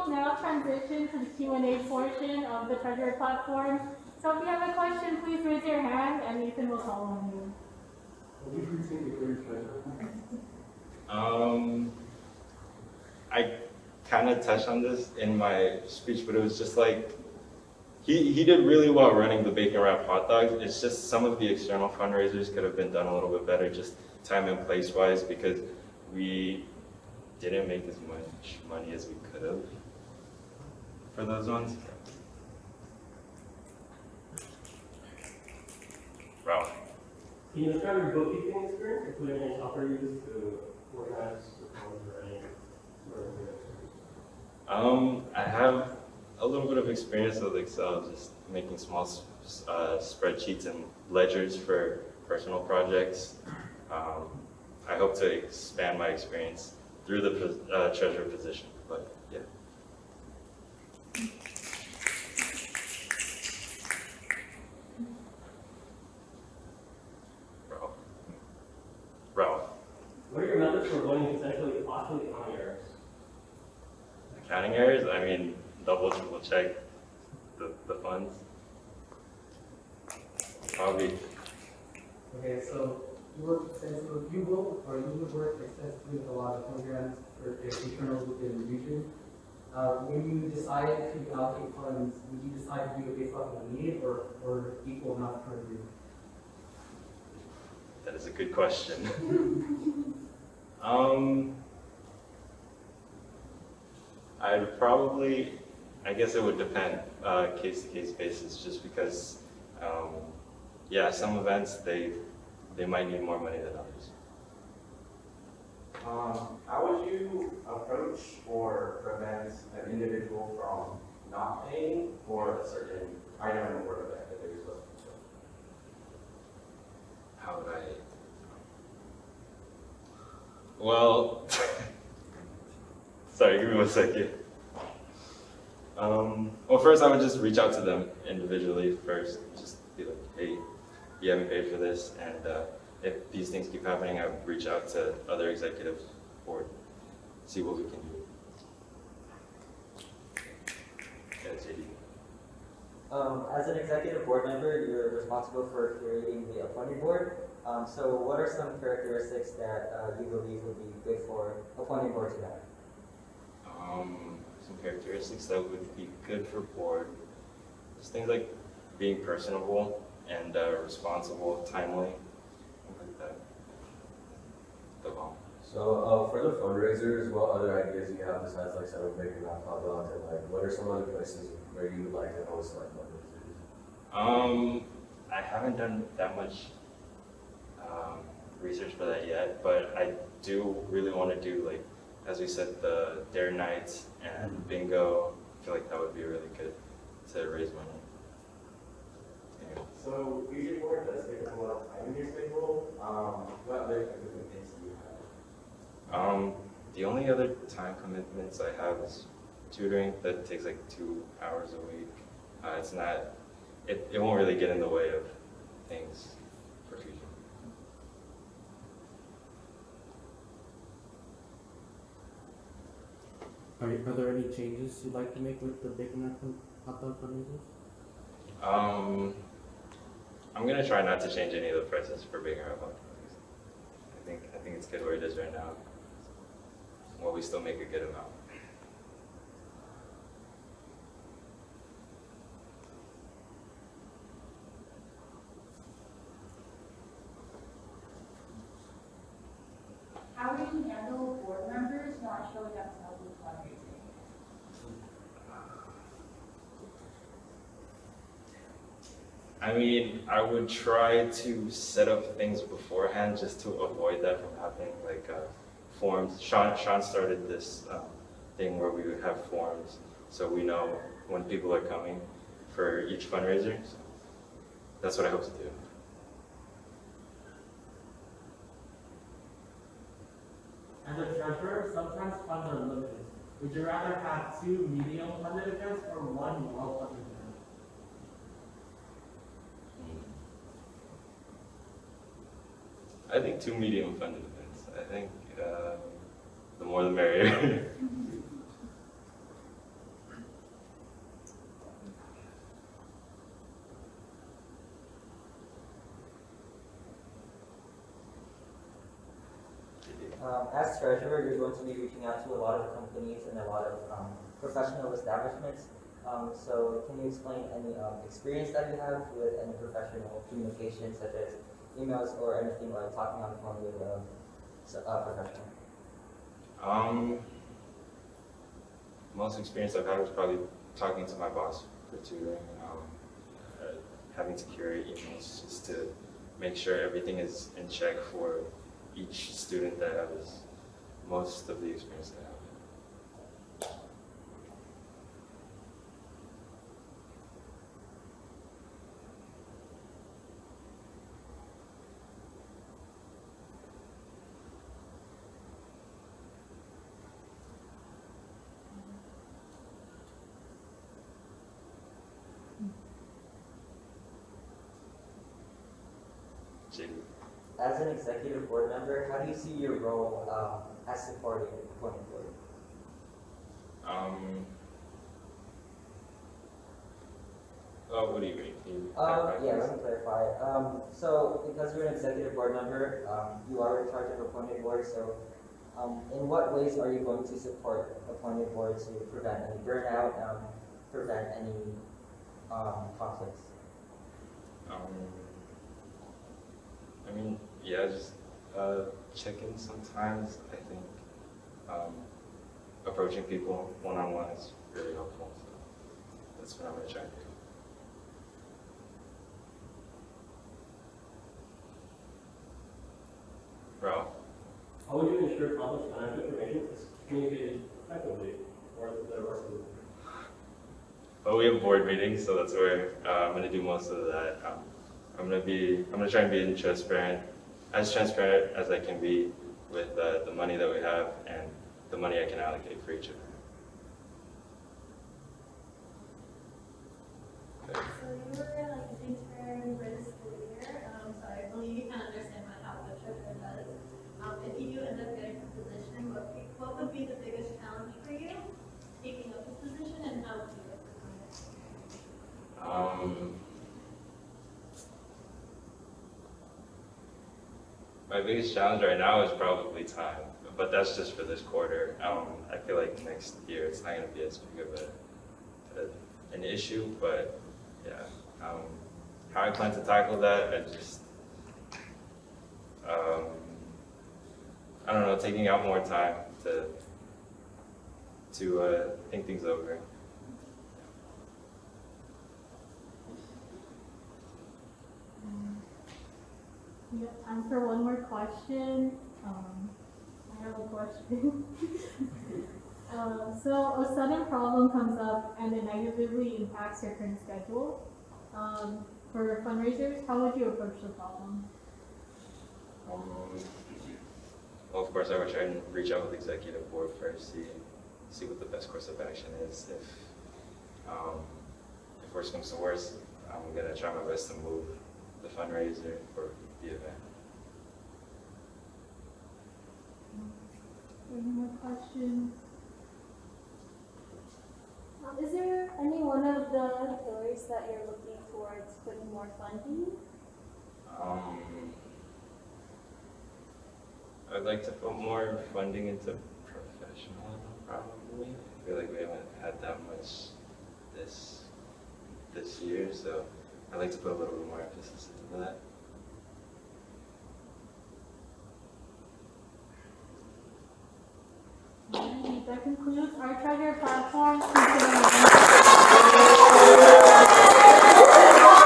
will now transition to the Q&A portion of the Treasurer platform. So if you have a question, please raise your hand and Nathan will call on you. What do you think the current treasurer? I kind of touched on this in my speech, but it was just like, he did really well running the bacon wrap hot dogs. It's just some of the external fundraisers could have been done a little bit better, just time and place wise, because we didn't make as much money as we could have for those ones. Ralph. Can you describe your bookkeeping experience, including any software you use to organize the funds or any sort of thing? I have a little bit of experience with Excel, just making small spreadsheets and ledgers for personal projects. I hope to expand my experience through the treasurer position, but yeah. Ralph. What are your methods for avoiding potentially costly accounting errors? Accounting errors? I mean, double, triple check the funds. Probably. Okay, so you work extensively, you would work extensively with a lot of programs for internals within the region. When you decide to allocate funds, would you decide to do it based off of need or equal amount per year? That is a good question. I'd probably, I guess it would depend, case to case basis, just because, yeah, some events they might need more money than others. How would you approach or prevent an individual from not paying for a certain item or event that they're supposed to do? How would I? Well, sorry, give me 1 second. Well, first I would just reach out to them individually first, just be like, hey, you haven't paid for this, and if these things keep happening, I would reach out to other executives or see what we can do. Yeah, JD. As an executive board member, you're responsible for creating the appointing board. So what are some characteristics that you believe would be good for appointing board to have? Some characteristics that would be good for board. Just things like being personable and responsible, timely, things like that. The bomb. So for the fundraisers, what other ideas do you have besides like set up bacon wrap hot dogs, and like what are some other places where you would like to host like fundraisers? I haven't done that much research for that yet, but I do really want to do, like, as we said, the dare nights and bingo. I feel like that would be really good to raise money. Yeah. So usually board does take up a lot of time in your schedule. What other commitments do you have? The only other time commitments I have is tutoring that takes like 2 hours a week. It's not, it won't really get in the way of things for future. Are there any changes you'd like to make with the bacon wrap hot dog fundraisers? I'm gonna try not to change any of the prices for bacon wrap hot dogs. I think it's good where it is right now. Well, we still make a good amount. How do you handle board members not showing up to help with fundraising? I mean, I would try to set up things beforehand just to avoid that from happening, like forms. Sean started this thing where we would have forms, so we know when people are coming for each fundraiser. So that's what I hope to do. As a treasurer, sometimes funds are limited. Would you rather have 2 medium-funded events or 1 well-funded event? I think 2 medium-funded events. I think the more the merrier. As treasurer, you're going to be reaching out to a lot of companies and a lot of professional establishments. So can you explain any experience that you have with any professional communication, such as emails or anything like talking on the phone with a professional? Most experience I've had was probably talking to my boss for tutoring, having to curate emails just to make sure everything is in check for each student. That was most of the experience that I have. As an executive board member, how do you see your role as supporting the appointed board? Oh, what do you mean? Can you Yeah, let me clarify. So, because you're an executive board member, you are in charge of appointed board. So, in what ways are you going to support appointed board to prevent any burnout, prevent any conflicts? I mean, yeah, just check in sometimes. I think approaching people one-on-one is really helpful. So that's what I'm going to try and do. Bro. How would you ensure public financial information is communicated effectively or the rest of the? Well, we have board meetings, so that's where I'm going to do most of that. I'm going to try and be transparent as I can be with the money that we have and the money I can allocate for each of them. So you were like an intern for the school year, so I believe you can understand how the treasurer does. If you do end up getting the position, what would be the biggest challenge for you taking up this position, and how would you overcome it? My biggest challenge right now is probably time, but that's just for this quarter. I feel like next year it's not going to be as big of an issue, but yeah. How I plan to tackle that, I don't know, taking out more time to think things over. We have time for one more question. I have a question. So a sudden problem comes up and it negatively impacts your current schedule. For fundraisers, how would you approach the problem? Well, of course, I would try and reach out with the executive board first, see what the best course of action is. If worst comes to worst, I'm gonna try my best to move the fundraiser for the event. Any more questions? Is there any one of the pillars that you're looking towards putting more funding? I'd like to put more funding into professional, probably. I feel like we haven't had that much this year, so I'd like to put a little bit more emphasis into that. Alright, that concludes our treasure platform.